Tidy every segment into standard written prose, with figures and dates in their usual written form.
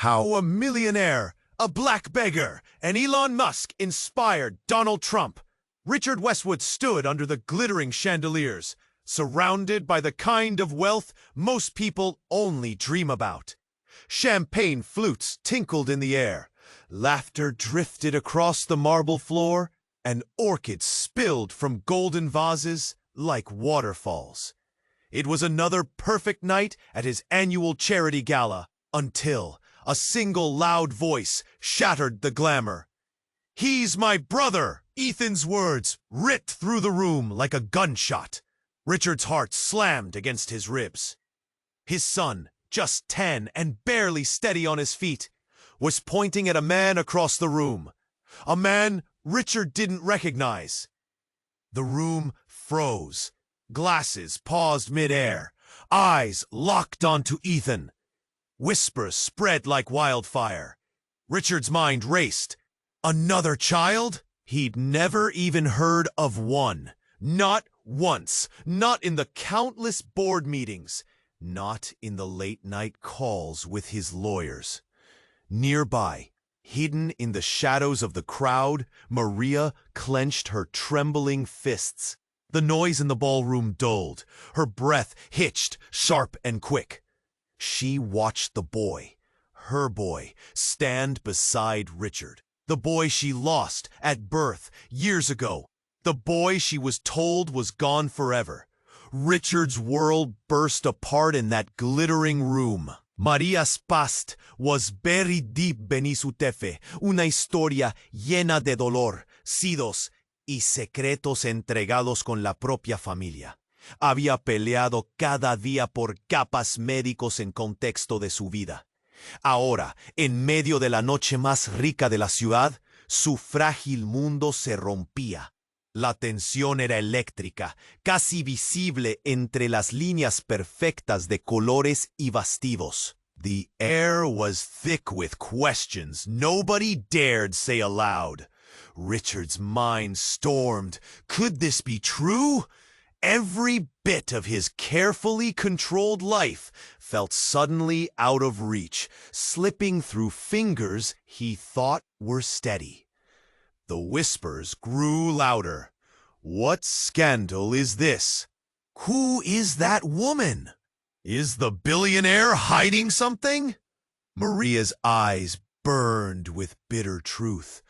How a millionaire, a black beggar, and Elon Musk inspired Donald Trump. Richard Westwood stood under the glittering chandeliers, surrounded by the kind of wealth most people only dream about. Champagne flutes tinkled in the air, laughter drifted across the marble floor, and orchids spilled from golden vases like waterfalls. It was another perfect night at his annual charity gala, until a single loud voice shattered the glamour. "He's my brother!" Ethan's words ripped through the room like a gunshot. Richard's heart slammed against his ribs. His son, just 10 and barely steady on his feet, was pointing at a man across the room. A man Richard didn't recognize. The room froze. Glasses paused mid-air. Eyes locked onto Ethan. Whispers spread like wildfire. Richard's mind raced. Another child? He'd never even heard of one. Not once. Not in the countless board meetings. Not in the late-night calls with his lawyers. Nearby, hidden in the shadows of the crowd, Maria clenched her trembling fists. The noise in the ballroom dulled. Her breath hitched, sharp and quick. She watched the boy, her boy, stand beside Richard. The boy she lost at birth years ago. The boy she was told was gone forever. Richard's world burst apart in that glittering room. Maria's past was buried deep beneath su tefe, una historia llena de dolor, sidos y secretos entregados con la propia familia. Había peleado cada día por capas médicos en contexto de su vida. Ahora, en medio de la noche más rica de la ciudad, su frágil mundo se rompía. La tensión era eléctrica, casi visible entre las líneas perfectas de colores y vestidos. The air was thick with questions nobody dared say aloud. Richard's mind stormed. Could this be true? Every bit of his carefully controlled life felt suddenly out of reach, slipping through fingers he thought were steady. The whispers grew louder. What scandal is this? Who is that woman? Is the billionaire hiding something? Maria's eyes burned with bitter truth.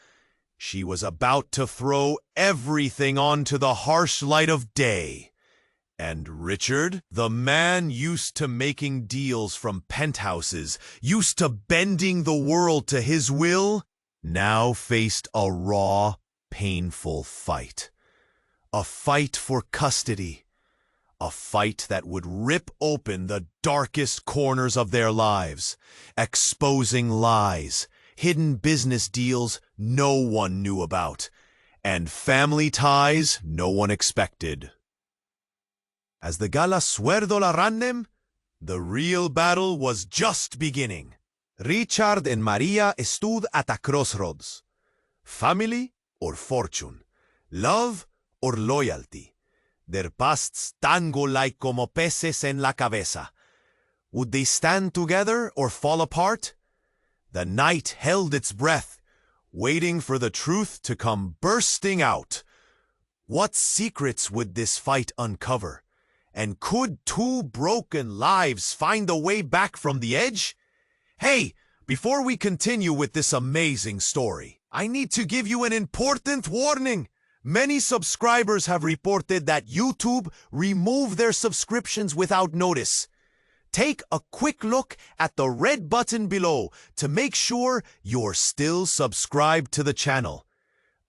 She was about to throw everything onto the harsh light of day. And Richard, the man used to making deals from penthouses, used to bending the world to his will, now faced a raw, painful fight. A fight for custody. A fight that would rip open the darkest corners of their lives, exposing lies, hidden business deals no one knew about, and family ties no one expected. As the gala suerdo la random, the real battle was just beginning. Richard and Maria stood at a crossroads. Family or fortune? Love or loyalty? Their pasts tango like como peces en la cabeza. Would they stand together or fall apart? The night held its breath, waiting for the truth to come bursting out. What secrets would this fight uncover? And could two broken lives find a way back from the edge? Hey, before we continue with this amazing story, I need to give you an important warning. Many subscribers have reported that YouTube removed their subscriptions without notice. Take a quick look at the red button below to make sure you're still subscribed to the channel.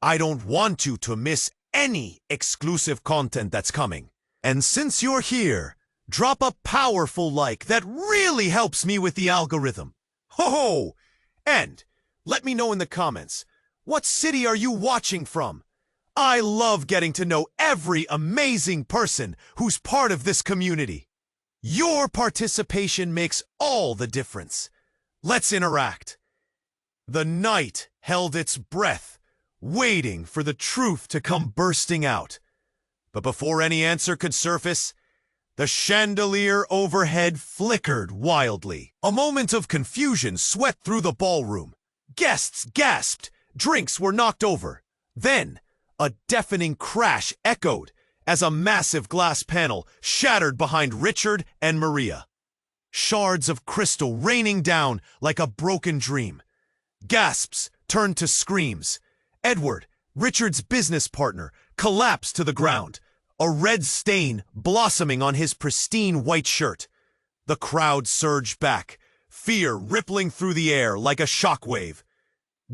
I don't want you to miss any exclusive content that's coming. And since you're here, drop a powerful like that really helps me with the algorithm. Ho-ho! And let me know in the comments, what city are you watching from? I love getting to know every amazing person who's part of this community. Your participation makes all the difference. Let's interact. The night held its breath, waiting for the truth to come bursting out. But before any answer could surface, The chandelier overhead flickered wildly. A moment of confusion swept through the ballroom. Guests gasped. Drinks were knocked over. Then, a deafening crash echoed as a massive glass panel shattered behind Richard and Maria. Shards of crystal raining down like a broken dream. Gasps turned to screams. Edward, Richard's business partner, collapsed to the ground, a red stain blossoming on his pristine white shirt. The crowd surged back, fear rippling through the air like a shockwave.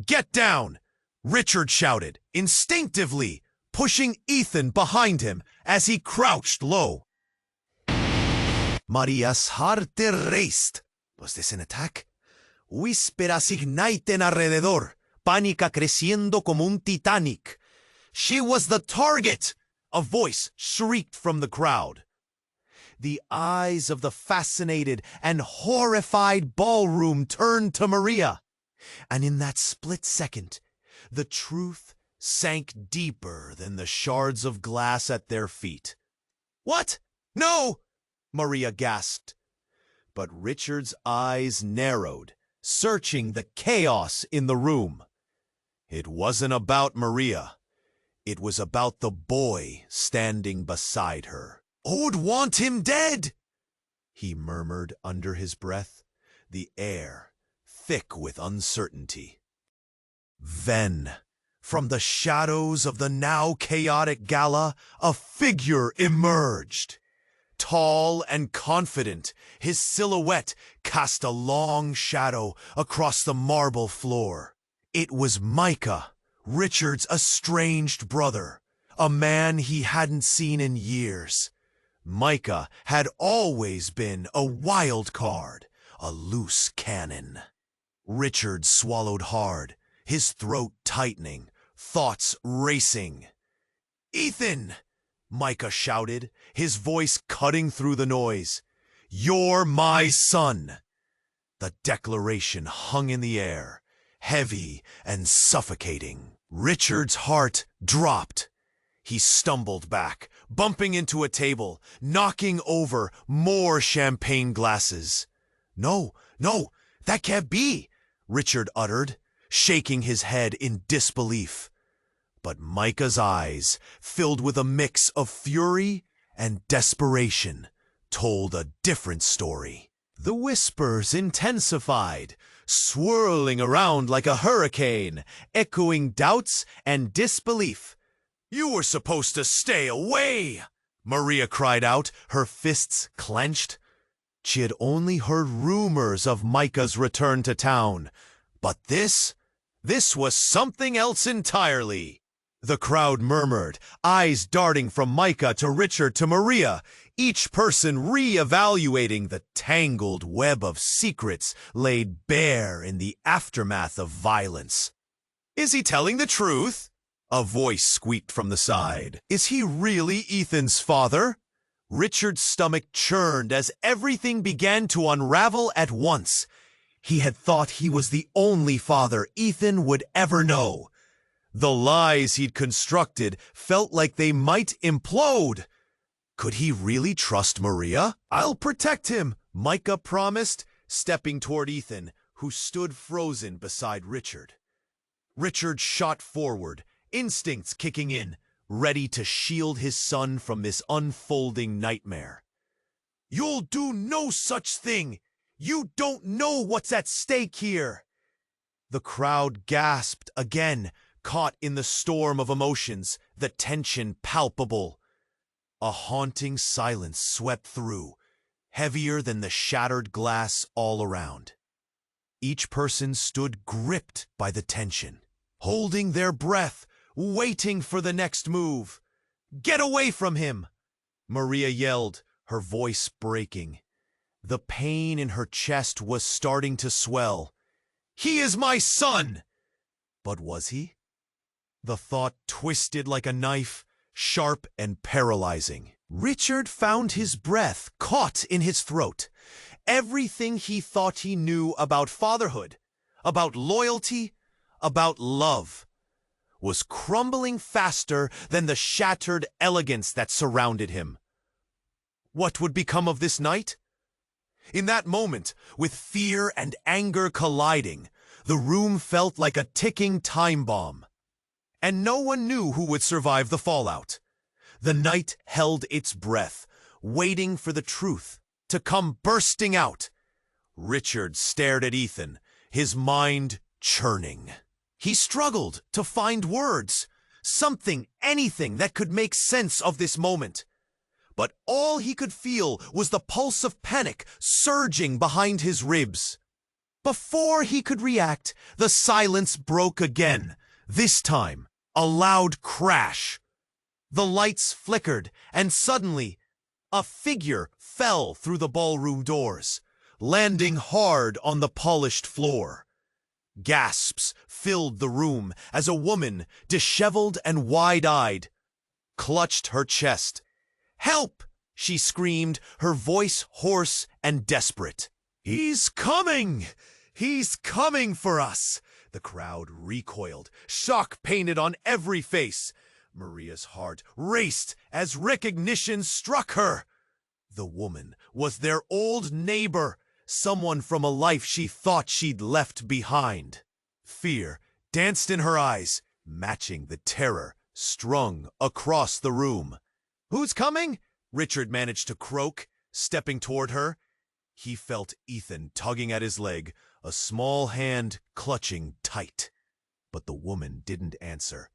"Get down!" Richard shouted, instinctively, pushing Ethan behind him as he crouched low. Maria's heart raced. Was this an attack? Vísperas ignitan alrededor, pánica creciendo como un Titanic. She was the target! A voice shrieked from the crowd. The eyes of the fascinated and horrified ballroom turned to Maria, and in that split second, the truth sank deeper than the shards of glass at their feet. "What? No!" Maria gasped. But Richard's eyes narrowed, searching the chaos in the room. It wasn't about Maria. It was about the boy standing beside her. "I'd want him dead," he murmured under his breath, the air thick with uncertainty. Then, from the shadows of the now chaotic gala, a figure emerged. Tall and confident, his silhouette cast a long shadow across the marble floor. It was Micah, Richard's estranged brother, a man he hadn't seen in years. Micah had always been a wild card, a loose cannon. Richard swallowed hard, his throat tightening, thoughts racing. "Ethan!" Micah shouted, his voice cutting through the noise. "You're my son!" The declaration hung in the air, heavy and suffocating. Richard's heart dropped. He stumbled back, bumping into a table, knocking over more champagne glasses. "No, no, that can't be," Richard uttered, shaking his head in disbelief. But Micah's eyes, filled with a mix of fury and desperation, told a different story. The whispers intensified, swirling around like a hurricane, echoing doubts and disbelief. "You were supposed to stay away!" Maria cried out, her fists clenched. She had only heard rumors of Micah's return to town, but this was something else entirely. The crowd murmured, eyes darting from Micah to Richard to Maria, each person re-evaluating the tangled web of secrets laid bare in the aftermath of violence. "Is he telling the truth?" A voice squeaked from the side. "Is he really Ethan's father?" Richard's stomach churned as everything began to unravel at once. He had thought he was the only father Ethan would ever know. The lies he'd constructed felt like they might implode. Could he really trust Maria? "I'll protect him," Micah promised, stepping toward Ethan, who stood frozen beside Richard. Richard shot forward, instincts kicking in, ready to shield his son from this unfolding nightmare. "You'll do no such thing! You don't know what's at stake here!" The crowd gasped again, caught in the storm of emotions, the tension palpable. A haunting silence swept through, heavier than the shattered glass all around. Each person stood gripped by the tension, holding their breath, waiting for the next move. "Get away from him!" Maria yelled, her voice breaking. The pain in her chest was starting to swell. "He is my son!" But was he? The thought twisted like a knife, sharp and paralyzing. Richard found his breath caught in his throat. Everything he thought he knew about fatherhood, about loyalty, about love, was crumbling faster than the shattered elegance that surrounded him. What would become of this night? In that moment, with fear and anger colliding, the room felt like a ticking time bomb. And no one knew who would survive the fallout. The night held its breath, waiting for the truth to come bursting out. Richard stared at Ethan, his mind churning. He struggled to find words, something, anything that could make sense of this moment. But all he could feel was the pulse of panic surging behind his ribs. Before he could react, the silence broke again, this time a loud crash. The lights flickered, and suddenly, a figure fell through the ballroom doors, landing hard on the polished floor. Gasps filled the room as a woman, disheveled and wide-eyed, clutched her chest. "Help!" she screamed, her voice hoarse and desperate. "He's coming! He's coming for us!" The crowd recoiled, shock painted on every face. Maria's heart raced as recognition struck her. The woman was their old neighbor, someone from a life she thought she'd left behind. Fear danced in her eyes, matching the terror strung across the room. "Who's coming?" Richard managed to croak, stepping toward her. He felt Ethan tugging at his leg, a small hand clutching tight. But the woman didn't answer.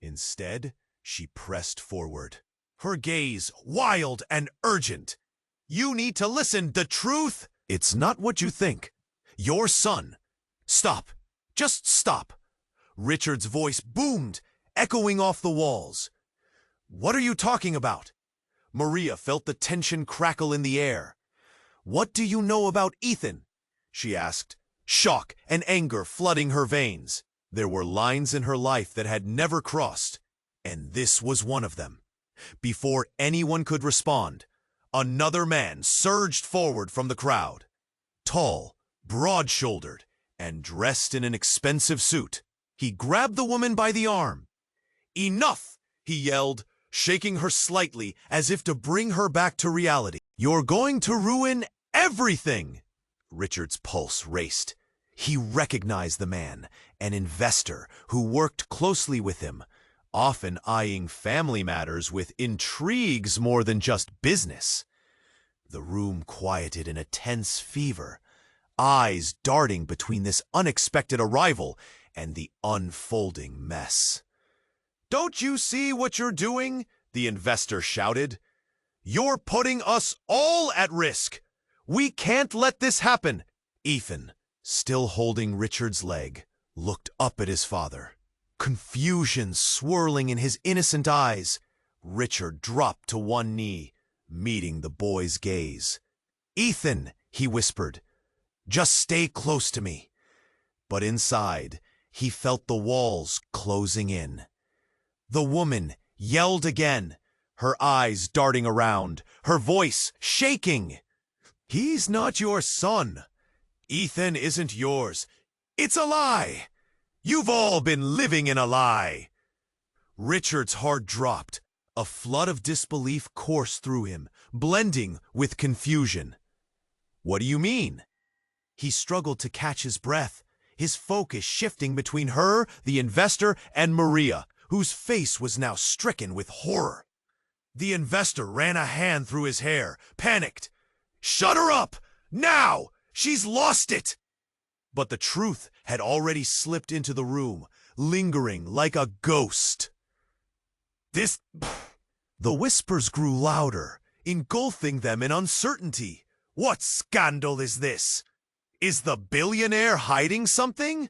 Instead, she pressed forward, her gaze wild and urgent. "You need to listen. The truth? It's not what you think. Your son." "Stop. Just stop." Richard's voice boomed, echoing off the walls. "What are you talking about?" Maria felt the tension crackle in the air. "What do you know about Ethan?" she asked, shock and anger flooding her veins. There were lines in her life that had never crossed, and this was one of them. Before anyone could respond, another man surged forward from the crowd. Tall, broad-shouldered, and dressed in an expensive suit. He grabbed the woman by the arm. "Enough!" he yelled, shaking her slightly as if to bring her back to reality. "You're going to ruin everything!" Richard's pulse raced. He recognized the man, an investor who worked closely with him, often eyeing family matters with intrigues more than just business. The room quieted in a tense fever, eyes darting between this unexpected arrival and the unfolding mess. "Don't you see what you're doing?" the investor shouted. "You're putting us all at risk. We can't let this happen." Ethan, still holding Richard's leg, looked up at his father. Confusion swirling in his innocent eyes, Richard dropped to one knee, meeting the boy's gaze. "Ethan," he whispered, "just stay close to me." But inside, he felt the walls closing in. The woman yelled again, her eyes darting around, her voice shaking. "He's not your son. Ethan isn't yours. It's a lie. You've all been living in a lie." Richard's heart dropped. A flood of disbelief coursed through him, blending with confusion. "What do you mean?" He struggled to catch his breath, his focus shifting between her, the investor, and Maria, whose face was now stricken with horror. The investor ran a hand through his hair, panicked. "Shut her up! Now! She's lost it!" But the truth had already slipped into the room, lingering like a ghost. The whispers grew louder, engulfing them in uncertainty. "What scandal is this? Is the billionaire hiding something?"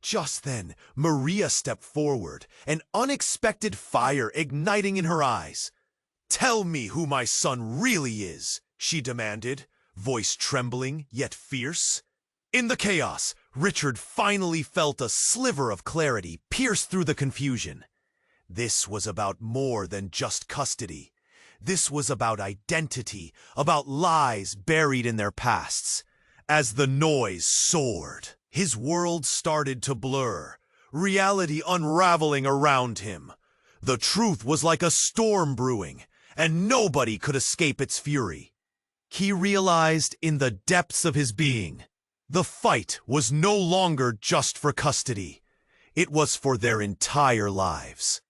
Just then, Maria stepped forward, an unexpected fire igniting in her eyes. "Tell me who my son really is," she demanded, voice trembling yet fierce. In the chaos, Richard finally felt a sliver of clarity pierce through the confusion. This was about more than just custody. This was about identity, about lies buried in their pasts. As the noise soared, his world started to blur, reality unraveling around him. The truth was like a storm brewing, and nobody could escape its fury. He realized in the depths of his being, the fight was no longer just for custody. It was for their entire lives.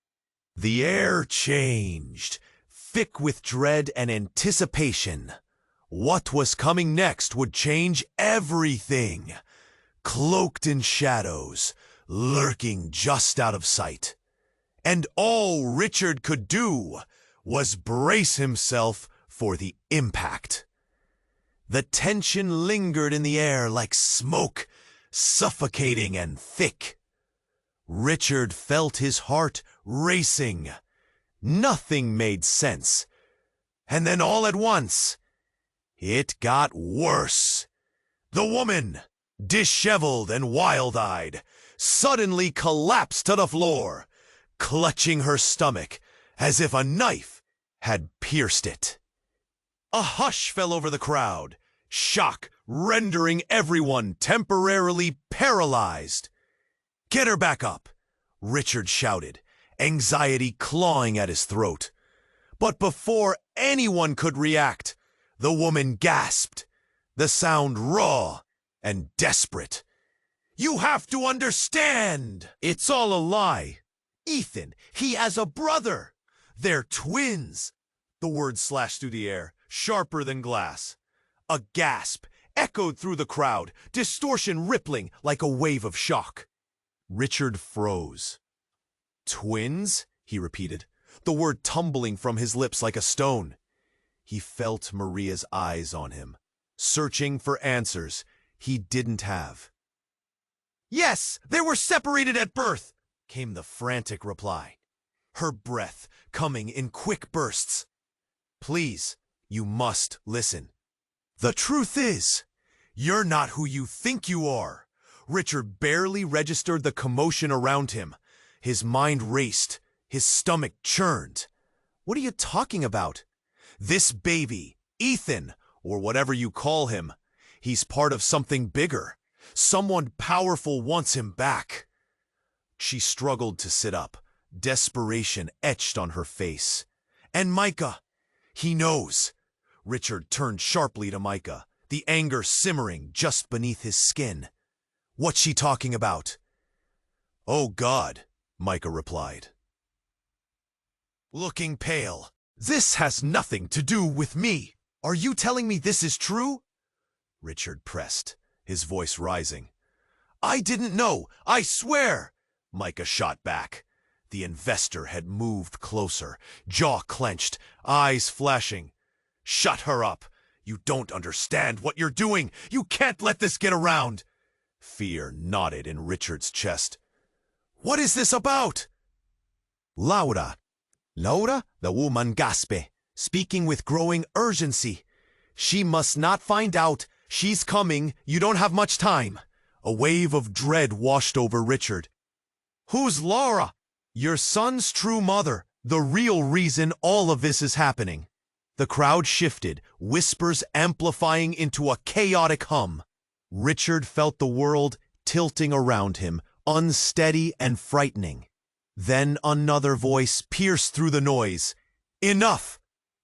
The air changed, thick with dread and anticipation. What was coming next would change everything. Cloaked in shadows, lurking just out of sight. And all Richard could do was brace himself for the impact. The tension lingered in the air like smoke, suffocating and thick. Richard felt his heart racing. Nothing made sense. And then all at once, it got worse. The woman, disheveled and wild-eyed, suddenly collapsed to the floor, clutching her stomach as if a knife had pierced it. A hush fell over the crowd, shock rendering everyone temporarily paralyzed. "Get her back up," Richard shouted, anxiety clawing at his throat. But before anyone could react, the woman gasped, the sound raw and desperate. "You have to understand! It's all a lie. Ethan, he has a brother. They're twins." The words slashed through the air, sharper than glass. A gasp echoed through the crowd, distortion rippling like a wave of shock. Richard froze. "Twins?" he repeated, the word tumbling from his lips like a stone. He felt Maria's eyes on him, searching for answers he didn't have. "Yes, they were separated at birth," came the frantic reply, her breath coming in quick bursts. "Please, you must listen. The truth is, you're not who you think you are." Richard barely registered the commotion around him. His mind raced, his stomach churned. "What are you talking about? This baby, Ethan, or whatever you call him, he's part of something bigger. Someone powerful wants him back." She struggled to sit up, desperation etched on her face. "And Micah, he knows." Richard turned sharply to Micah, the anger simmering just beneath his skin. "What's she talking about?" "Oh God," Micah replied, looking pale. "This has nothing to do with me. Are you telling me this is true?" Richard pressed, his voice rising. "I didn't know, I swear!" Micah shot back. The investor had moved closer, jaw clenched, eyes flashing. "Shut her up! You don't understand what you're doing! You can't let this get around!" Fear knotted in Richard's chest. "What is this about?" Laura, the woman gasped, speaking with growing urgency. "She must not find out. She's coming. You don't have much time." A wave of dread washed over Richard. "Who's Laura?" "Your son's true mother, the real reason all of this is happening." The crowd shifted, whispers amplifying into a chaotic hum. Richard felt the world tilting around him, unsteady and frightening. Then another voice pierced through the noise. "Enough!"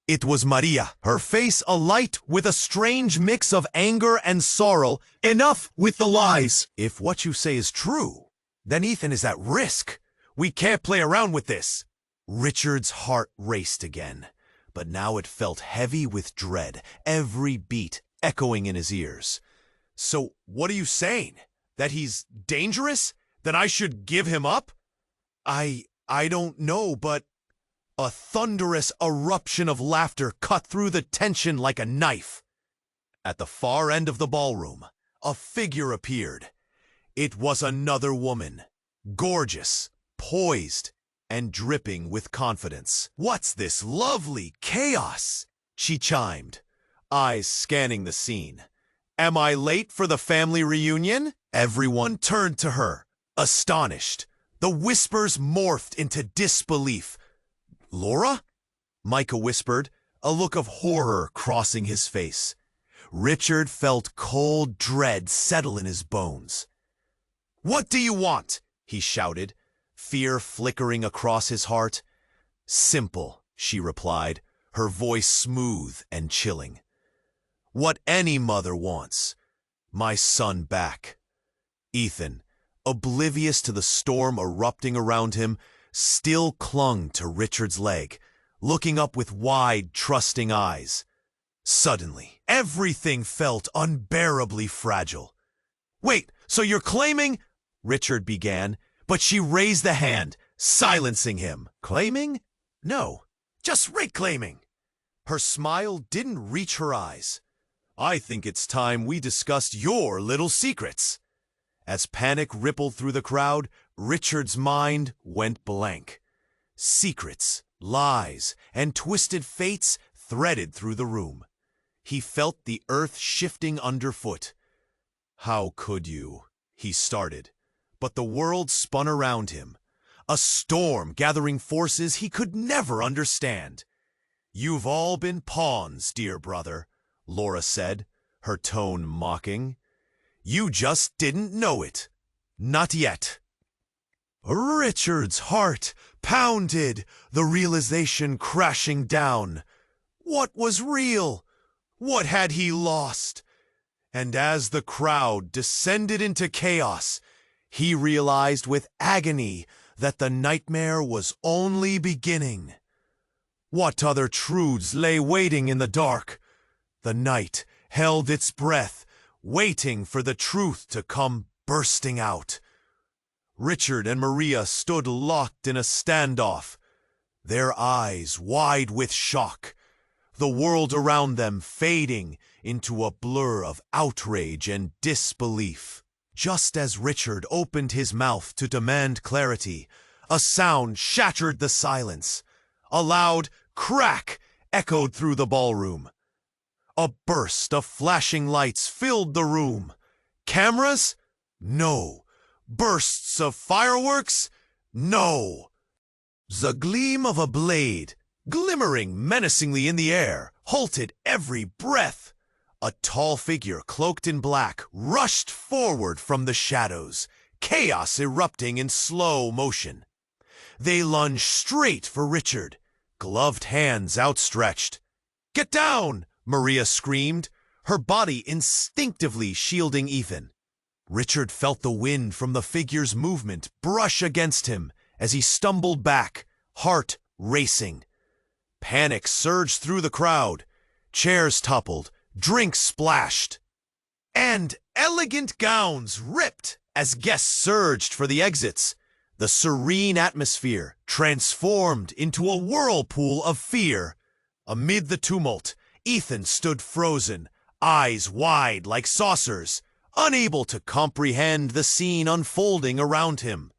It was Maria, her face alight with a strange mix of anger and sorrow. "Enough with the lies! If what you say is true, then Ethan is at risk. We can't play around with this." Richard's heart raced again, but now it felt heavy with dread, every beat echoing in his ears. "So what are you saying? That he's dangerous? That I should give him up?" I don't know, but..." A thunderous eruption of laughter cut through the tension like a knife. At the far end of the ballroom, a figure appeared. It was another woman, gorgeous, poised, and dripping with confidence. "What's this lovely chaos?" she chimed, eyes scanning the scene. "Am I late for the family reunion?" Everyone turned to her, astonished. The whispers morphed into disbelief. "Laura?" Micah whispered, a look of horror crossing his face. Richard felt cold dread settle in his bones. "What do you want?" he shouted, fear flickering across his heart. "Simple," she replied, her voice smooth and chilling. "What any mother wants. My son back." Ethan, oblivious to the storm erupting around him, still clung to Richard's leg, looking up with wide, trusting eyes. Suddenly, everything felt unbearably fragile. "Wait, so you're claiming—" Richard began, but she raised the hand, silencing him. "Claiming? No, just reclaiming." Her smile didn't reach her eyes. "I think it's time we discussed your little secrets." As panic rippled through the crowd, Richard's mind went blank. Secrets, lies, and twisted fates threaded through the room. He felt the earth shifting underfoot. "How could you?" he started, but the world spun around him, a storm gathering forces he could never understand. "You've all been pawns, dear brother," Laura said, her tone mocking. "You just didn't know it. Not yet." Richard's heart pounded, the realization crashing down. What was real? What had he lost? And as the crowd descended into chaos, he realized with agony that the nightmare was only beginning. What other truths lay waiting in the dark? The night held its breath, waiting for the truth to come bursting out. Richard and Maria stood locked in a standoff, their eyes wide with shock, the world around them fading into a blur of outrage and disbelief. Just as Richard opened his mouth to demand clarity, a sound shattered the silence. A loud crack echoed through the ballroom. A burst of flashing lights filled the room. Cameras? No. Bursts of fireworks? No. The gleam of a blade, glimmering menacingly in the air, halted every breath. A tall figure cloaked in black rushed forward from the shadows, chaos erupting in slow motion. They lunged straight for Richard, gloved hands outstretched. "Get down!" Maria screamed, her body instinctively shielding Ethan. Richard felt the wind from the figure's movement brush against him as he stumbled back, heart racing. Panic surged through the crowd. Chairs toppled, drinks splashed, and elegant gowns ripped as guests surged for the exits. The serene atmosphere transformed into a whirlpool of fear. Amid the tumult, Ethan stood frozen, eyes wide like saucers, unable to comprehend the scene unfolding around him.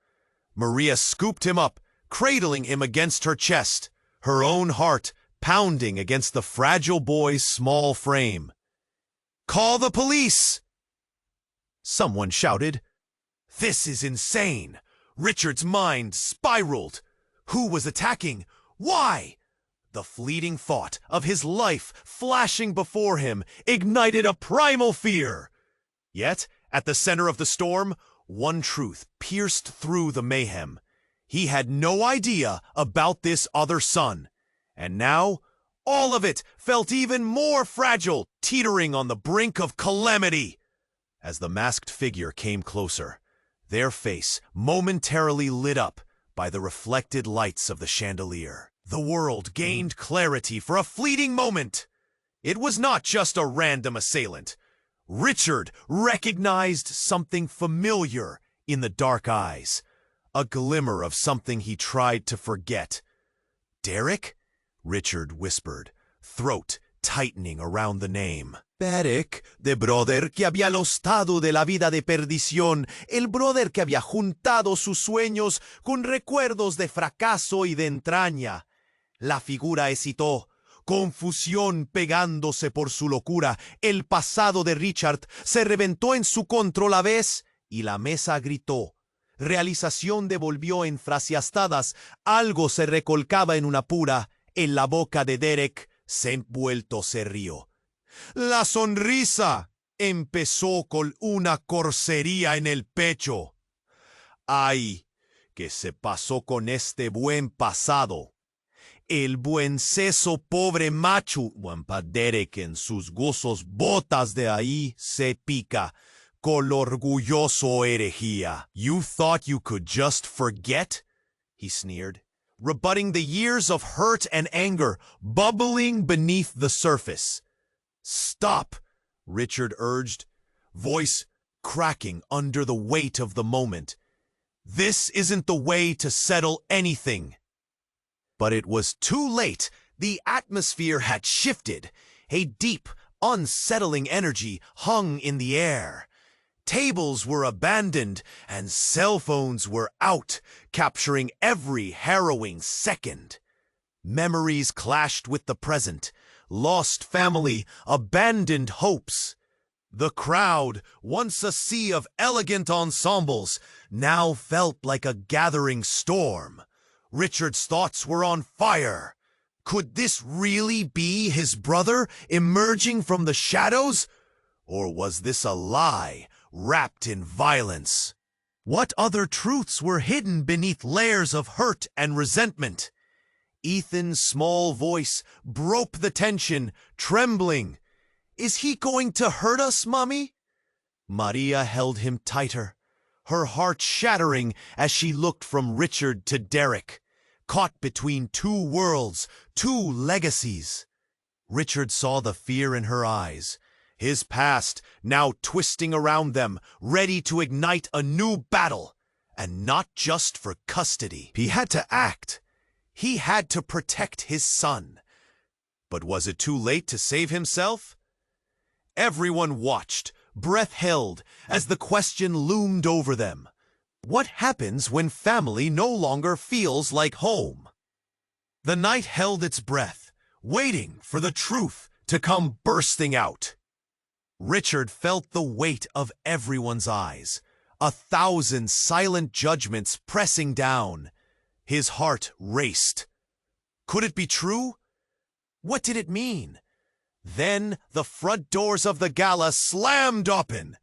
Maria scooped him up, cradling him against her chest, her own heart pounding against the fragile boy's small frame. "Call the police!" someone shouted. This is insane. Richard's mind spiraled. Who was attacking? Why? The fleeting thought of his life flashing before him ignited a primal fear. Yet, at the center of the storm, one truth pierced through the mayhem. He had no idea about this other son. And now, all of it felt even more fragile, teetering on the brink of calamity. As the masked figure came closer, their face momentarily lit up by the reflected lights of the chandelier. The world gained clarity for a fleeting moment. It was not just a random assailant. Richard recognized something familiar in the dark eyes, a glimmer of something he tried to forget. "Derek?" Richard whispered, throat tightening around the name. Derek, the brother que había lostado de la vida de perdición, el brother que había juntado sus sueños con recuerdos de fracaso y de entraña. La figura hesitó, confusión pegándose por su locura. El pasado de Richard se reventó en su control a la vez y la mesa gritó. Realización devolvió en fraseastadas. Algo se recolcaba en una pura. En la boca de Derek se envuelto se rió. La sonrisa empezó con una corcería en el pecho. ¡Ay! ¿Qué se pasó con este buen pasado? El buen seso pobre macho, padre que en sus gozos botas de ahí se pica, col orgulloso herejía. You thought you could just forget? He sneered, rebutting the years of hurt and anger bubbling beneath the surface. Stop, Richard urged, voice cracking under the weight of the moment. This isn't the way to settle anything. But it was too late. The atmosphere had shifted. A deep, unsettling energy hung in the air. Tables were abandoned, and cell phones were out, capturing every harrowing second. Memories clashed with the present. Lost family, abandoned hopes. The crowd, once a sea of elegant ensembles, now felt like a gathering storm. Richard's thoughts were on fire. Could this really be his brother emerging from the shadows? Or was this a lie, wrapped in violence? What other truths were hidden beneath layers of hurt and resentment? Ethan's small voice broke the tension, trembling. Is he going to hurt us, Mommy? Maria held him tighter, her heart shattering as she looked from Richard to Derek, caught between two worlds, two legacies. Richard saw the fear in her eyes, his past now twisting around them, ready to ignite a new battle, and not just for custody. He had to act. He had to protect his son. But was it too late to save himself? Everyone watched, breath held, as the question loomed over them. What happens when family no longer feels like home? The night held its breath, waiting for the truth to come bursting out. Richard felt the weight of everyone's eyes, 1,000 silent judgments pressing down. His heart raced. Could it be true? What did it mean? Then the front doors of the gala slammed open.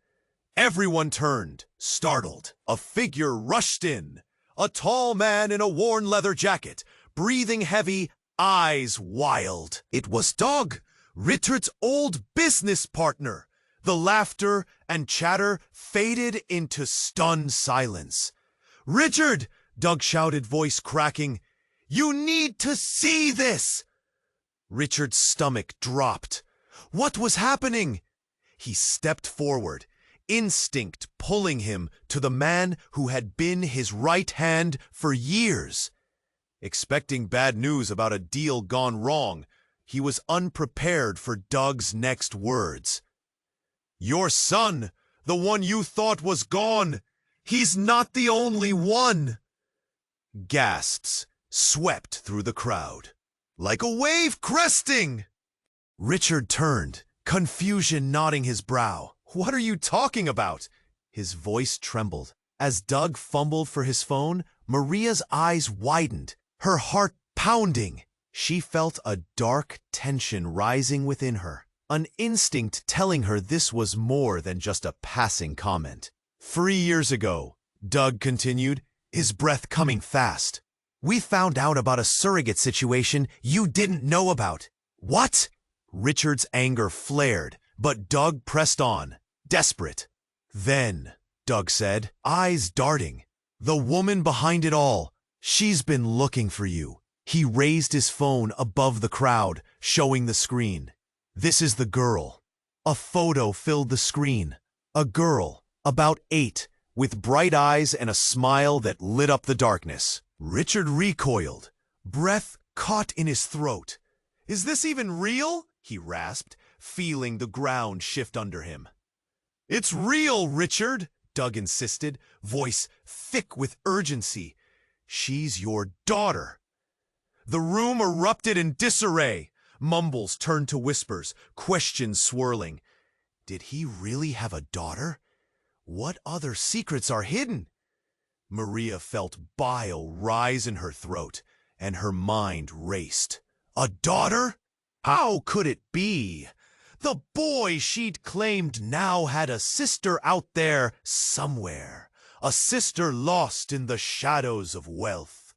Everyone turned, startled. A figure rushed in. A tall man in a worn leather jacket, breathing heavy, eyes wild. It was Doug, Richard's old business partner. The laughter and chatter faded into stunned silence. "Richard!" Doug shouted, voice cracking. "You need to see this!" Richard's stomach dropped. What was happening? He stepped forward, instinct pulling him to the man who had been his right hand for years. Expecting bad news about a deal gone wrong, he was unprepared for Doug's next words. "Your son, the one you thought was gone, he's not the only one!" Gasps swept through the crowd. "Like a wave cresting!" Richard turned, confusion knotting his brow. "What are you talking about?" His voice trembled. As Doug fumbled for his phone, Maria's eyes widened, her heart pounding. She felt a dark tension rising within her, an instinct telling her this was more than just a passing comment. 3 years ago, Doug continued, his breath coming fast, "we found out about a surrogate situation you didn't know about." "What?" Richard's anger flared, but Doug pressed on, desperate. "Then," Doug said, eyes darting, "the woman behind it all, she's been looking for you." He raised his phone above the crowd, showing the screen. "This is the girl." A photo filled the screen. A girl, about 8, with bright eyes and a smile that lit up the darkness. Richard recoiled, breath caught in his throat. "Is this even real?" he rasped, feeling the ground shift under him. "It's real, Richard," Doug insisted, voice thick with urgency. "She's your daughter." The room erupted in disarray. Mumbles turned to whispers, questions swirling. Did he really have a daughter? What other secrets are hidden? Maria felt bile rise in her throat, and her mind raced. A daughter? How could it be? The boy she'd claimed now had a sister out there somewhere, a sister lost in the shadows of wealth.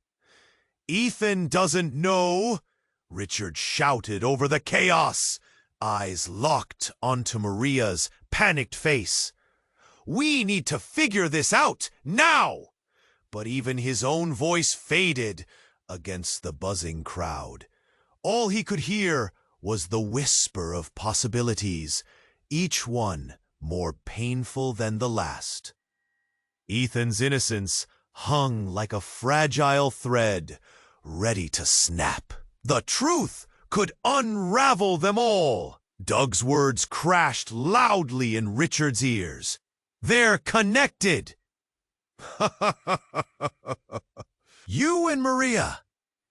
Ethan doesn't know, Richard shouted over the chaos, eyes locked onto Maria's panicked face. We need to figure this out, now! But even his own voice faded against the buzzing crowd. All he could hear was the whisper of possibilities, each one more painful than the last. Ethan's innocence hung like a fragile thread, ready to snap. The truth could unravel them all. Doug's words crashed loudly in Richard's ears. They're connected. You and Maria,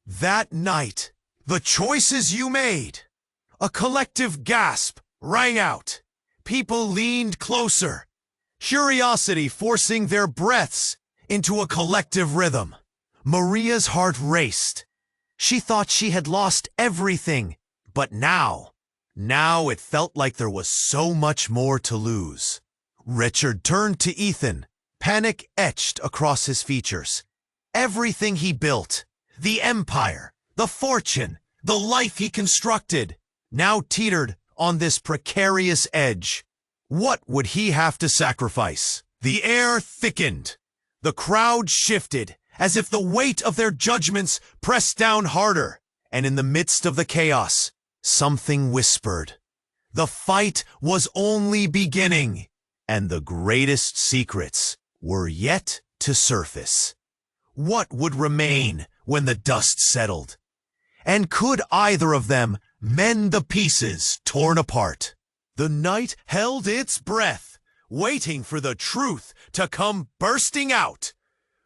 that night, the choices you made. A collective gasp rang out. People leaned closer, curiosity forcing their breaths into a collective rhythm. Maria's heart raced. She thought she had lost everything, but now it felt like there was so much more to lose. Richard turned to Ethan, panic etched across his features. Everything he built, the empire, the fortune, the life he constructed, now teetered on this precarious edge. What would he have to sacrifice? The air thickened. The crowd shifted, as if the weight of their judgments pressed down harder. And in the midst of the chaos, something whispered. The fight was only beginning, and the greatest secrets were yet to surface. What would remain when the dust settled? And could either of them mend the pieces torn apart? The night held its breath, waiting for the truth to come bursting out.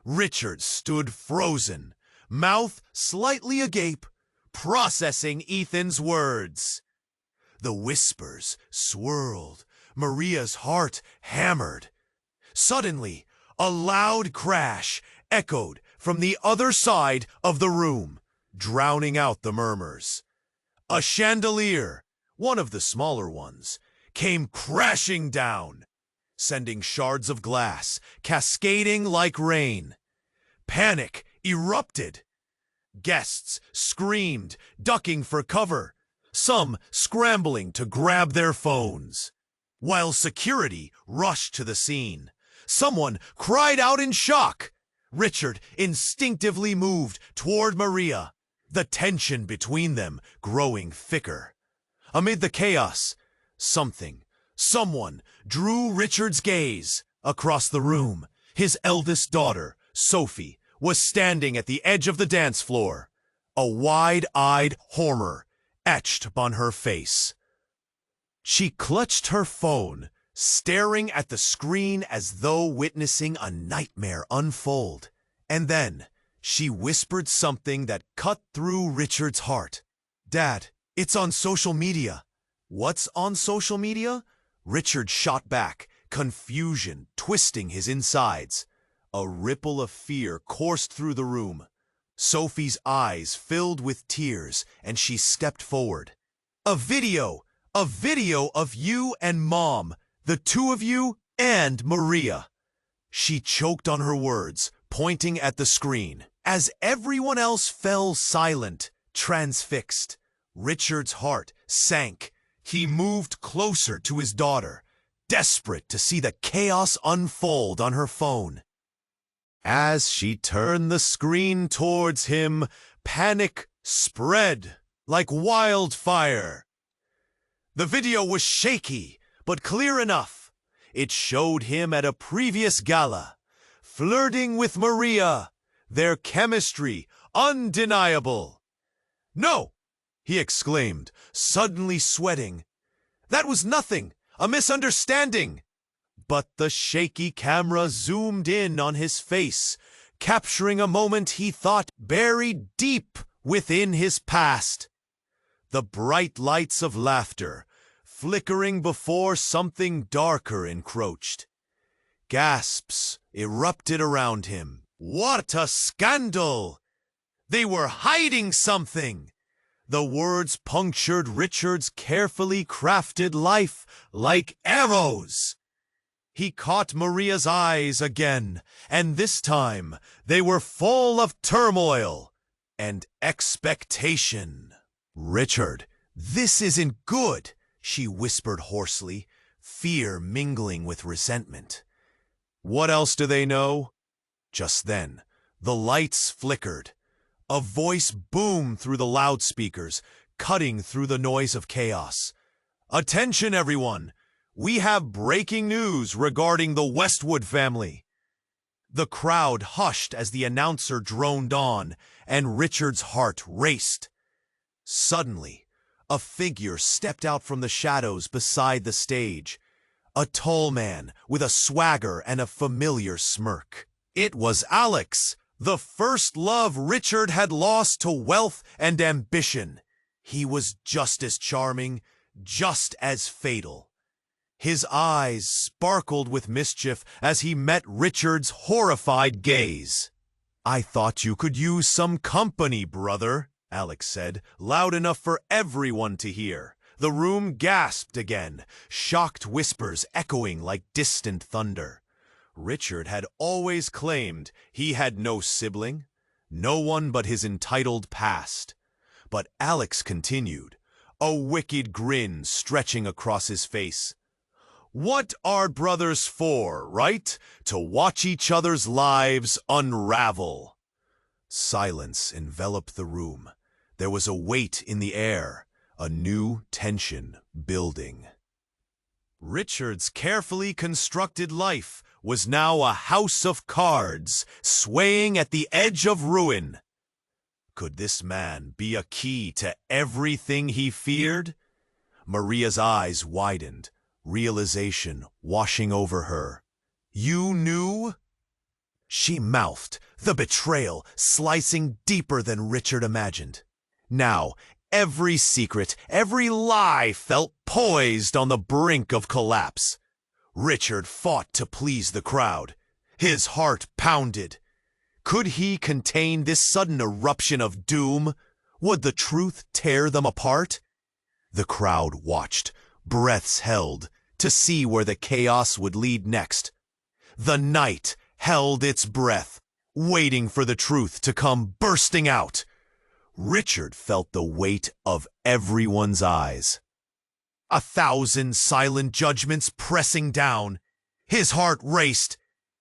Richard stood frozen, mouth slightly agape, processing Ethan's words. The whispers swirled, Maria's heart hammered. Suddenly, a loud crash echoed from the other side of the room, drowning out the murmurs. A chandelier, one of the smaller ones, came crashing down, sending shards of glass cascading like rain. Panic erupted. Guests screamed, ducking for cover, some scrambling to grab their phones. While security rushed to the scene, someone cried out in shock. Richard instinctively moved toward Maria, the tension between them growing thicker. Amid the chaos, someone drew Richard's gaze across the room. His eldest daughter, Sophie, was standing at the edge of the dance floor, a wide-eyed horror etched upon her face. She clutched her phone, staring at the screen as though witnessing a nightmare unfold. And then she whispered something that cut through Richard's heart. "Dad, it's on social media." "What's on social media?" Richard shot back, confusion twisting his insides. A ripple of fear coursed through the room. Sophie's eyes filled with tears, and she stepped forward. A video of you and Mom, the two of you and Maria." She choked on her words, pointing at the screen. As everyone else fell silent, transfixed, Richard's heart sank. He moved closer to his daughter, desperate to see the chaos unfold on her phone. As she turned the screen towards him, panic spread like wildfire. The video was shaky, but clear enough. It showed him at a previous gala, flirting with Maria, their chemistry undeniable. "No!" he exclaimed, suddenly sweating. "That was nothing, a misunderstanding." But the shaky camera zoomed in on his face, capturing a moment he thought buried deep within his past. The bright lights of laughter, flickering before something darker encroached. Gasps erupted around him. What a scandal! They were hiding something! The words punctured Richard's carefully crafted life like arrows. He caught Maria's eyes again, and this time they were full of turmoil. and expectation. "Richard, this isn't good," she whispered hoarsely, fear mingling with resentment. What else do they know? Just then, the lights flickered. A voice boomed through the loudspeakers, cutting through the noise of chaos. "Attention, everyone! We have breaking news regarding the Westwood family." The crowd hushed as the announcer droned on, and Richard's heart raced. Suddenly, a figure stepped out from the shadows beside the stage. A tall man with a swagger and a familiar smirk. It was Alex, the first love Richard had lost to wealth and ambition. He was just as charming, just as fatal. His eyes sparkled with mischief as he met Richard's horrified gaze. "I thought you could use some company, brother," Alex said, loud enough for everyone to hear. The room gasped again, shocked whispers echoing like distant thunder. Richard had always claimed he had no sibling, no one but his entitled past. But Alex continued, a wicked grin stretching across his face. "What are brothers for, right? To watch each other's lives unravel." Silence enveloped the room. There was a weight in the air, a new tension building. Richard's carefully constructed life was now a house of cards, swaying at the edge of ruin. Could this man be a key to everything he feared? Maria's eyes widened, realization washing over her. "You knew?" She mouthed, the betrayal slicing deeper than Richard imagined. Now, every secret, every lie felt poised on the brink of collapse. Richard fought to please the crowd. His heart pounded. Could he contain this sudden eruption of doom? Would the truth tear them apart? The crowd watched, breaths held, to see where the chaos would lead next. The night held its breath, waiting for the truth to come bursting out. Richard felt the weight of everyone's eyes. 1,000 silent judgments pressing down. His heart raced.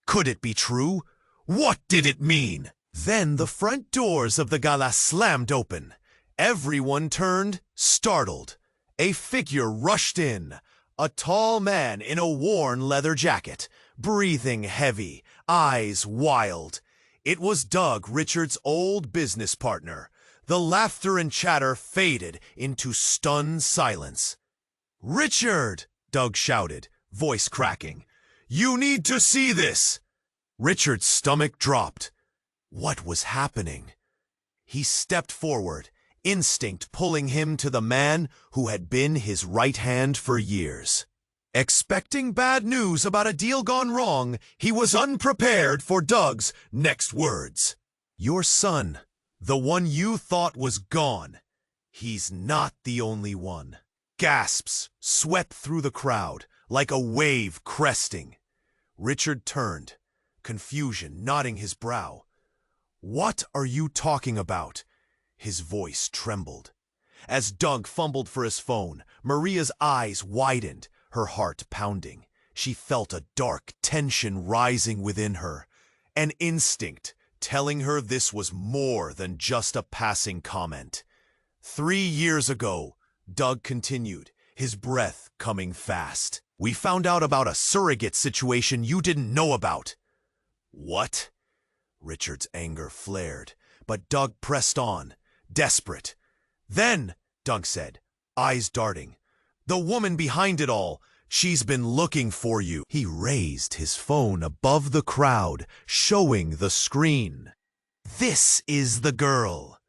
Could it be true? What did it mean? Then the front doors of the gala slammed open. Everyone turned, startled. A figure rushed in. A tall man in a worn leather jacket, breathing heavy, eyes wild. It was Doug, Richard's old business partner. The laughter and chatter faded into stunned silence. "Richard!" Doug shouted, voice cracking. "You need to see this!" Richard's stomach dropped. What was happening? He stepped forward, instinct pulling him to the man who had been his right hand for years. Expecting bad news about a deal gone wrong, he was unprepared for Doug's next words. "Your son, the one you thought was gone, he's not the only one." Gasps swept through the crowd, like a wave cresting. Richard turned, confusion knotting his brow. "What are you talking about?" His voice trembled. As Doug fumbled for his phone, Maria's eyes widened, her heart pounding. She felt a dark tension rising within her, an instinct telling her this was more than just a passing comment. 3 years ago, Doug continued, his breath coming fast, "we found out about a surrogate situation you didn't know about." "What?" Richard's anger flared, but Doug pressed on, desperate. "Then," Doug said, eyes darting, "the woman behind it all, she's been looking for you." He raised his phone above the crowd, showing the screen. "This is the girl."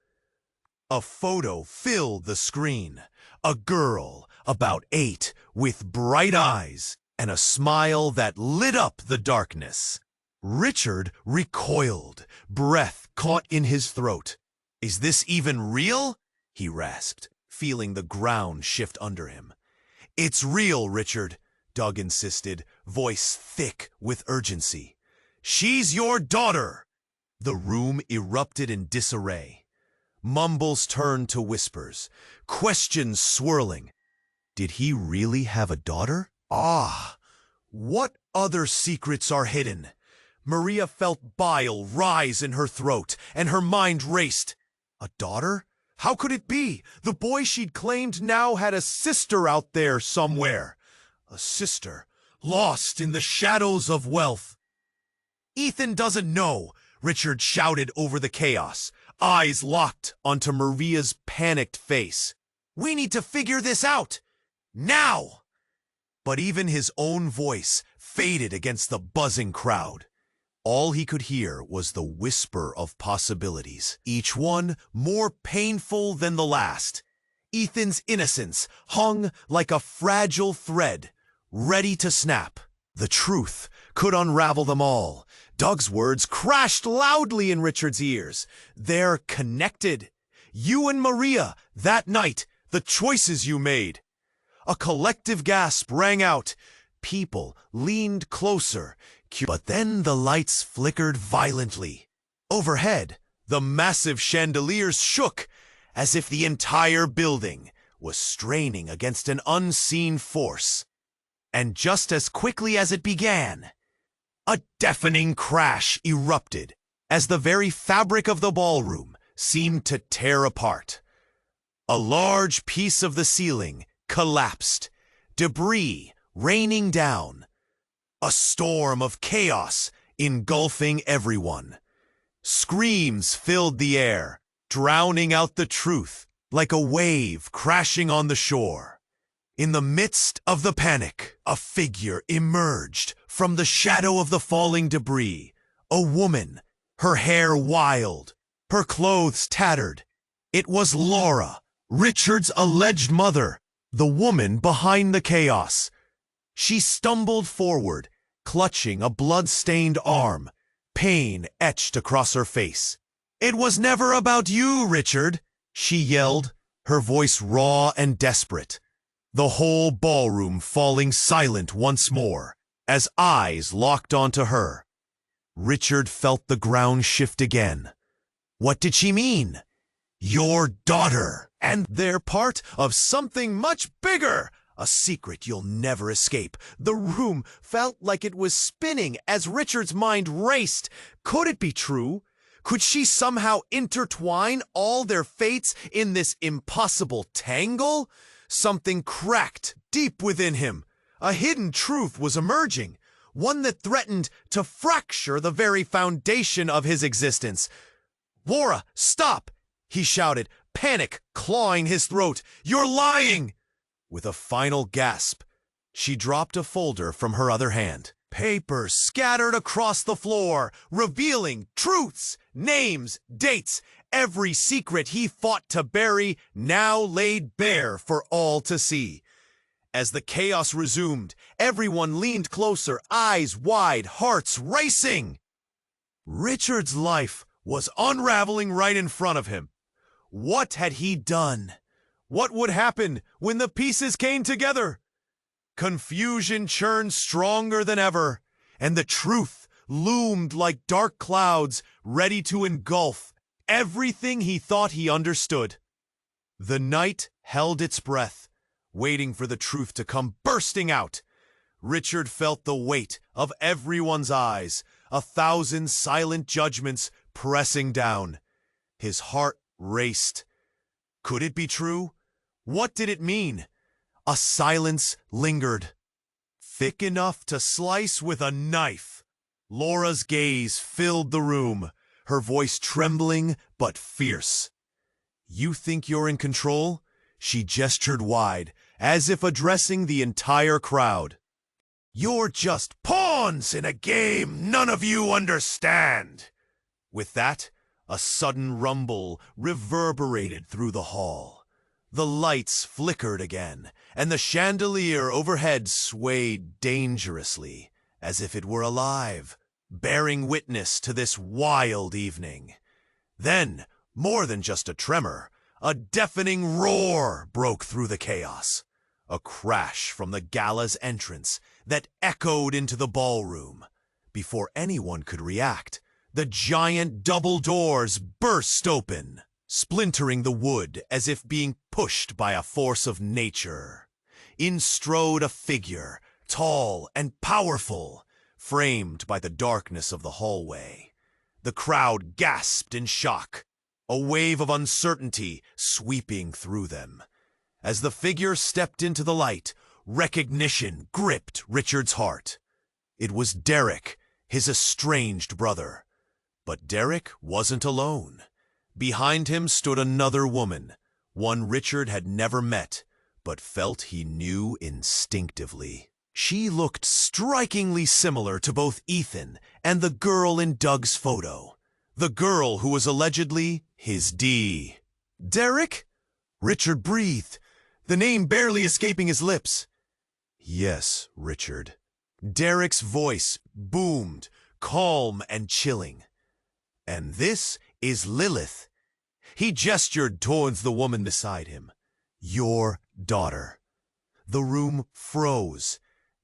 A photo filled the screen. A girl, about 8, with bright eyes and a smile that lit up the darkness. Richard recoiled, breath caught in his throat. "Is this even real?" he rasped, feeling the ground shift under him. "It's real, Richard," Doug insisted, voice thick with urgency. "She's your daughter!" The room erupted in disarray. Mumbles turned to whispers, questions swirling. Did he really have a daughter? Ah, what other secrets are hidden? Maria felt bile rise in her throat, and her mind raced. A daughter? How could it be? The boy she'd claimed now had a sister out there somewhere. A sister, lost in the shadows of wealth. Ethan doesn't know, Richard shouted over the chaos, eyes locked onto Maria's panicked face. We need to figure this out. Now! But even his own voice faded against the buzzing crowd. All he could hear was the whisper of possibilities, each one more painful than the last. Ethan's innocence hung like a fragile thread, ready to snap. The truth could unravel them all. Doug's words crashed loudly in Richard's ears. They're connected. You and Maria, that night, the choices you made. A collective gasp rang out. People leaned closer, but then the lights flickered violently. Overhead, the massive chandeliers shook, as if the entire building was straining against an unseen force. And just as quickly as it began, a deafening crash erupted, as the very fabric of the ballroom seemed to tear apart. A large piece of the ceiling collapsed, debris raining down. A storm of chaos engulfing everyone. Screams filled the air, drowning out the truth like a wave crashing on the shore. In the midst of the panic, a figure emerged from the shadow of the falling debris. A woman, her hair wild, her clothes tattered. It was Laura, Richard's alleged mother, the woman behind the chaos. She stumbled forward, clutching a blood-stained arm, pain etched across her face. "It was never about you, Richard," she yelled, her voice raw and desperate. The whole ballroom falling silent once more, as eyes locked onto her. Richard felt the ground shift again. What did she mean? Your daughter, and they're part of something much bigger. A secret you'll never escape. The room felt like it was spinning as Richard's mind raced. Could it be true? Could she somehow intertwine all their fates in this impossible tangle? Something cracked deep within him. A hidden truth was emerging, one that threatened to fracture the very foundation of his existence. "Laura, stop!" he shouted, panic clawing his throat. "You're lying!" With a final gasp, she dropped a folder from her other hand. Papers scattered across the floor, revealing truths, names, dates. Every secret he fought to bury now laid bare for all to see. As the chaos resumed, everyone leaned closer, eyes wide, hearts racing. Richard's life was unraveling right in front of him. What had he done? What would happen when the pieces came together? Confusion churned stronger than ever, and the truth loomed like dark clouds ready to engulf everything he thought he understood. The night held its breath, waiting for the truth to come bursting out. Richard felt the weight of everyone's eyes, 1,000 silent judgments pressing down. His heart raced. Could it be true? What did it mean? A silence lingered, thick enough to slice with a knife. Laura's gaze filled the room, her voice trembling but fierce. "You think you're in control?" She gestured wide, as if addressing the entire crowd. "You're just pawns in a game none of you understand." With that, a sudden rumble reverberated through the hall. The lights flickered again, and the chandelier overhead swayed dangerously, as if it were alive, bearing witness to this wild evening. Then, more than just a tremor, a deafening roar broke through the chaos. A crash from the gala's entrance that echoed into the ballroom. Before anyone could react, the giant double doors burst open. splintering the wood as if being pushed by a force of nature. In strode a figure, tall and powerful, framed by the darkness of the hallway. The crowd gasped in shock, a wave of uncertainty sweeping through them. As the figure stepped into the light, recognition gripped Richard's heart. It was Derek, his estranged brother. But Derek wasn't alone. Behind him stood another woman, one Richard had never met, but felt he knew instinctively. She looked strikingly similar to both Ethan and the girl in Doug's photo. The girl who was allegedly his D. Derek? Richard breathed, the name barely escaping his lips. Yes, Richard. Derek's voice boomed, calm and chilling. And this is Lilith. He gestured towards the woman beside him. Your daughter. The room froze.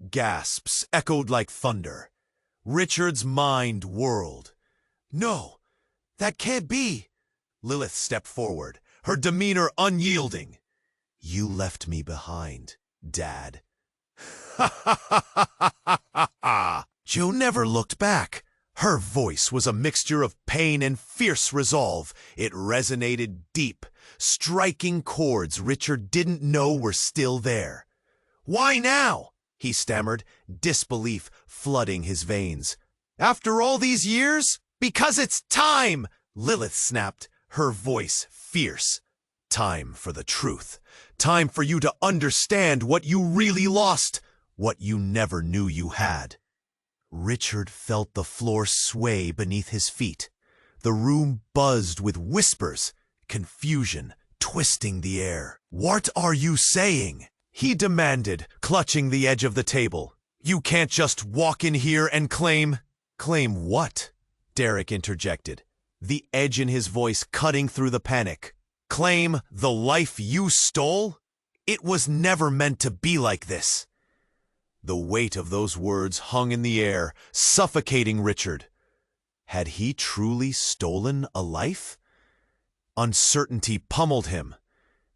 Gasps echoed like thunder. Richard's mind whirled. No, that can't be. Lilith stepped forward, her demeanor unyielding. You left me behind, Dad. Ha ha ha ha ha ha ha! Joe never looked back. Her voice was a mixture of pain and fierce resolve. It resonated deep, striking chords Richard didn't know were still there. Why now? He stammered, disbelief flooding his veins. After all these years? Because it's time! Lilith snapped, her voice fierce. Time for the truth. Time for you to understand what you really lost, what you never knew you had. Richard felt the floor sway beneath his feet. The room buzzed with whispers, confusion twisting the air. What are you saying? He demanded, clutching the edge of the table. You can't just walk in here and claim... Claim what? Derek interjected, the edge in his voice cutting through the panic. Claim the life you stole? It was never meant to be like this. The weight of those words hung in the air, suffocating Richard. Had he truly stolen a life? Uncertainty pummeled him.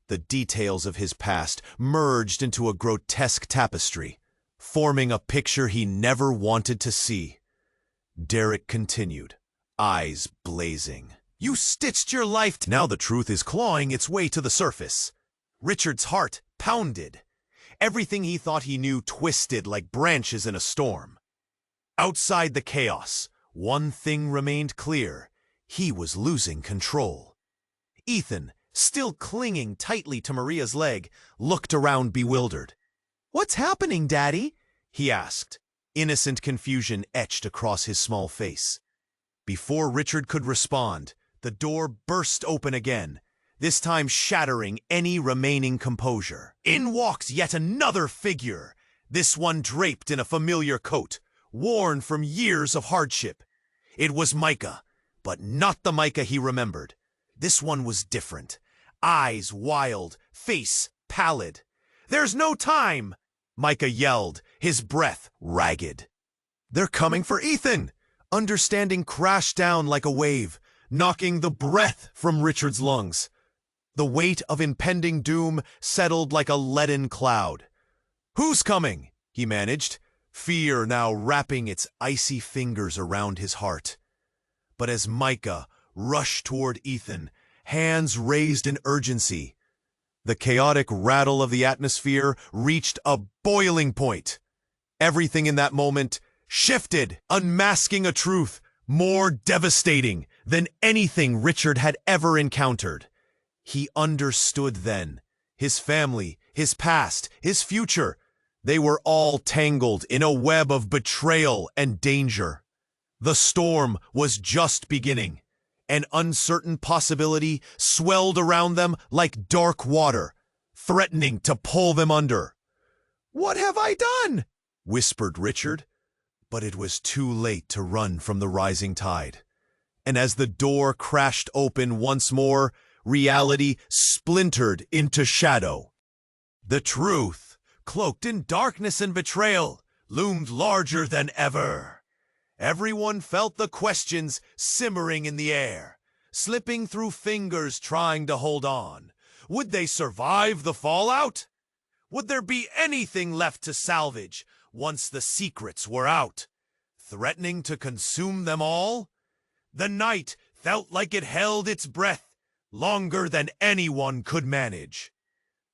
The details of his past merged into a grotesque tapestry, forming a picture he never wanted to see. Derek continued, eyes blazing. You stitched your life. Now the truth is clawing its way to the surface. Richard's heart pounded. Everything he thought he knew twisted like branches in a storm. Outside the chaos, one thing remained clear. He was losing control. Ethan, still clinging tightly to Maria's leg, looked around bewildered. What's happening, Daddy? He asked. Innocent confusion etched across his small face. Before Richard could respond, the door burst open again, this time shattering any remaining composure. In walked yet another figure, this one draped in a familiar coat, worn from years of hardship. It was Micah, but not the Micah he remembered. This one was different. Eyes wild, face pallid. There's no time! Micah yelled, his breath ragged. They're coming for Ethan! Understanding crashed down like a wave, knocking the breath from Richard's lungs. The weight of impending doom settled like a leaden cloud. Who's coming? He managed, fear now wrapping its icy fingers around his heart. But as Micah rushed toward Ethan, hands raised in urgency, the chaotic rattle of the atmosphere reached a boiling point. Everything in that moment shifted, unmasking a truth more devastating than anything Richard had ever encountered. He understood then. His family, his past, his future, they were all tangled in a web of betrayal and danger. The storm was just beginning. An uncertain possibility swelled around them like dark water, threatening to pull them under. "What have I done?" whispered Richard. But it was too late to run from the rising tide. And as the door crashed open once more, reality splintered into shadow. The truth, cloaked in darkness and betrayal, loomed larger than ever. Everyone felt the questions simmering in the air. slipping through fingers trying to hold on. Would they survive the fallout? Would there be anything left to salvage once the secrets were out, threatening to consume them all? The night felt like it held its breath, longer than anyone could manage.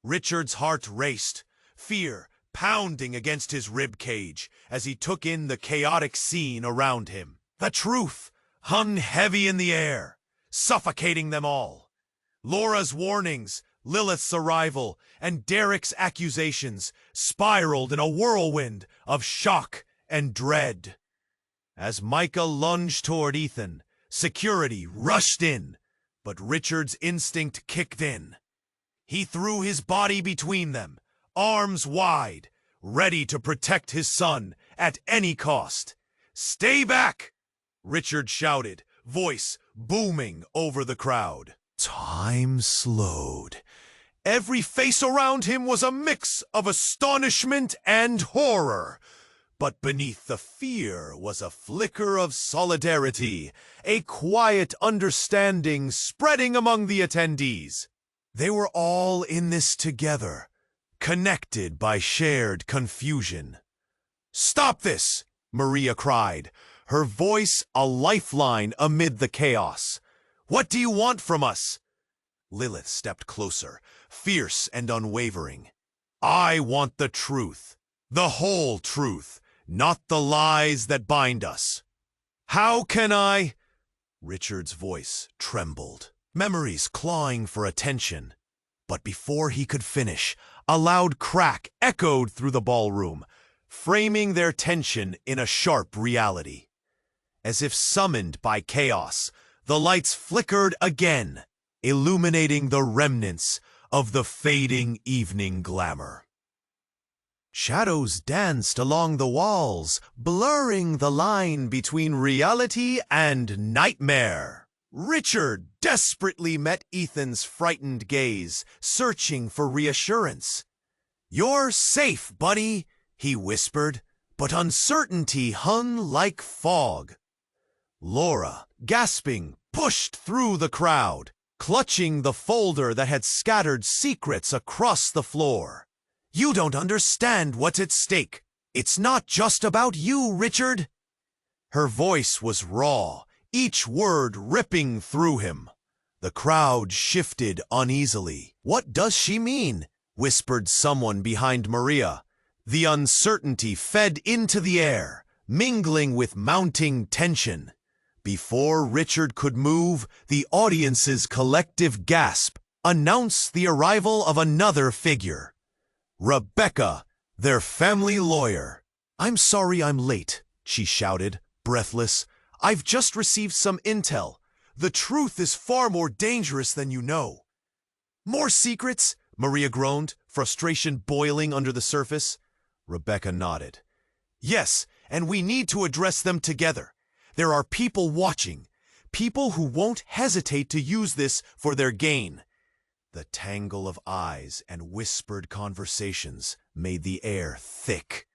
Richard's heart raced, fear pounding against his rib cage as he took in the chaotic scene around him. The truth hung heavy in the air, suffocating them all. Laura's warnings, Lilith's arrival, and Derek's accusations spiraled in a whirlwind of shock and dread. As Micah lunged toward Ethan, security rushed in, but Richard's instinct kicked in. He threw his body between them, arms wide, ready to protect his son at any cost. "Stay back!" Richard shouted, voice booming over the crowd. Time slowed. Every face around him was a mix of astonishment and horror. But beneath the fear was a flicker of solidarity, a quiet understanding spreading among the attendees. They were all in this together, connected by shared confusion. "Stop this!" Maria cried, her voice a lifeline amid the chaos. "What do you want from us?" Lilith stepped closer, fierce and unwavering. "I want the truth, the whole truth, not the lies that bind us." "How can I?" Richard's voice trembled, memories clawing for attention. But before he could finish, a loud crack echoed through the ballroom, framing their tension in a sharp reality. As if summoned by chaos, the lights flickered again, illuminating the remnants of the fading evening glamour. Shadows danced along the walls, blurring the line between reality and nightmare. Richard desperately met Ethan's frightened gaze, searching for reassurance. "You're safe, buddy," he whispered, but uncertainty hung like fog. Laura, gasping, pushed through the crowd, clutching the folder that had scattered secrets across the floor. "You don't understand what's at stake. It's not just about you, Richard." Her voice was raw, each word ripping through him. The crowd shifted uneasily. "What does she mean?" whispered someone behind Maria. The uncertainty fed into the air, mingling with mounting tension. Before Richard could move, the audience's collective gasp announced the arrival of another figure. Rebecca, their family lawyer. "I'm sorry I'm late," she shouted, breathless. "I've just received some intel. The truth is far more dangerous than you know." "More secrets?" Maria groaned, frustration boiling under the surface. Rebecca nodded. "Yes, and we need to address them together. There are people watching, people who won't hesitate to use this for their gain." The tangle of eyes and whispered conversations made the air thick.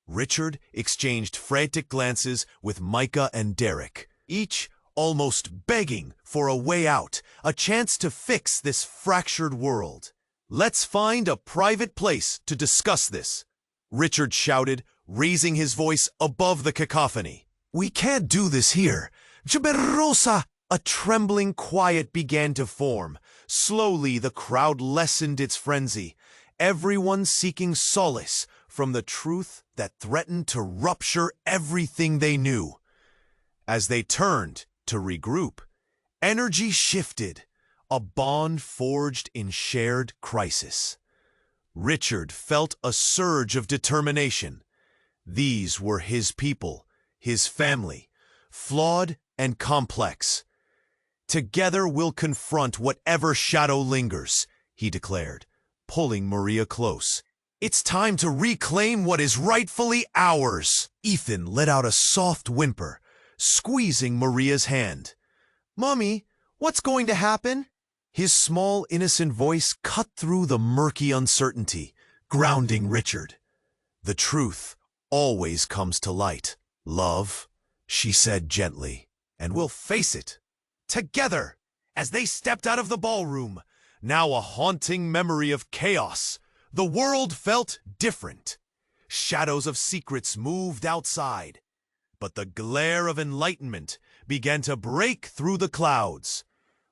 Richard exchanged frantic glances with Micah and Derek, each almost begging for a way out, a chance to fix this fractured world. "Let's find a private place to discuss this," Richard shouted, raising his voice above the cacophony. "We can't do this here. Jaberosa!" A trembling quiet began to form. Slowly the crowd lessened its frenzy, everyone seeking solace from the truth that threatened to rupture everything they knew. As they turned to regroup, energy shifted, a bond forged in shared crisis. Richard felt a surge of determination. These were his people, his family, flawed and complex. "Together we'll confront whatever shadow lingers," he declared, pulling Maria close. "It's time to reclaim what is rightfully ours." Ethan let out a soft whimper, squeezing Maria's hand. "Mommy, what's going to happen?" His small, innocent voice cut through the murky uncertainty, grounding Richard. "The truth always comes to light, love," she said gently, "and we'll face it together." As they stepped out of the ballroom, now a haunting memory of chaos, the world felt different. Shadows of secrets moved outside, but the glare of enlightenment began to break through the clouds.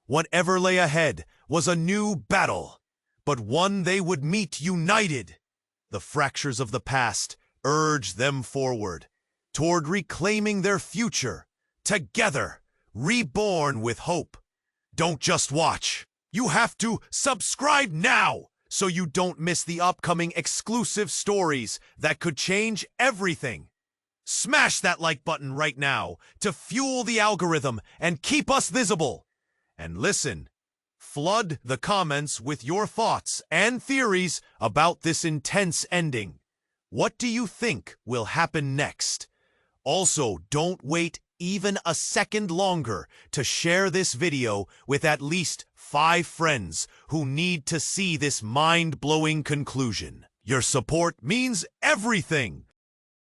Whatever lay ahead was a new battle, but one they would meet united. The fractures of the past urged them forward, toward reclaiming their future, together, reborn with hope. Don't just watch. You have to subscribe now so you don't miss the upcoming exclusive stories that could change everything. Smash that like button right now to fuel the algorithm and keep us visible. And listen, flood the comments with your thoughts and theories about this intense ending. What do you think will happen next? Also, don't wait even a second longer to share this video with at least 5 friends who need to see this mind-blowing conclusion. Your support means everything.